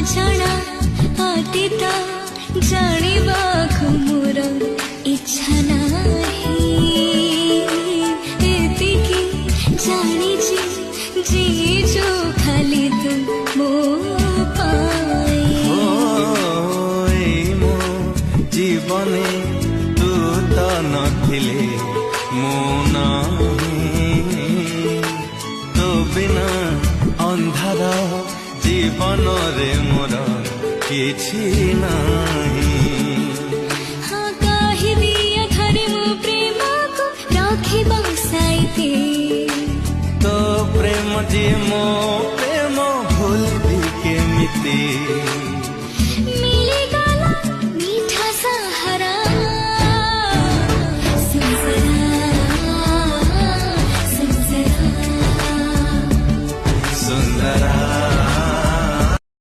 ଅଜଣା ଅତୀତ ଜାଣିବାକୁ ମୋର ଇଚ୍ଛା ନାହିଁ। ଏତିକି ଜାଣିଛି ଯିଏ ଖାଲି ତୁ ମୋ ପାଇଁ। ମୋ ଜୀବନେ ତୁ ତ ନଥିଲେ ମୁଁ ନାହିଁ। ତୋ ବିନା ଅନ୍ଧାର ଜୀବନରେ ମୋର କିଛି ନାହିଁ। ହଁ କହିବି ଏଥରେ ମୋ ପ୍ରେମକୁ ରଖିବ ସାଇତି। ତୋ ପ୍ରେମ ଯେ ମୋ ପ୍ରେମ ଭୁଲିବି କେମିତି।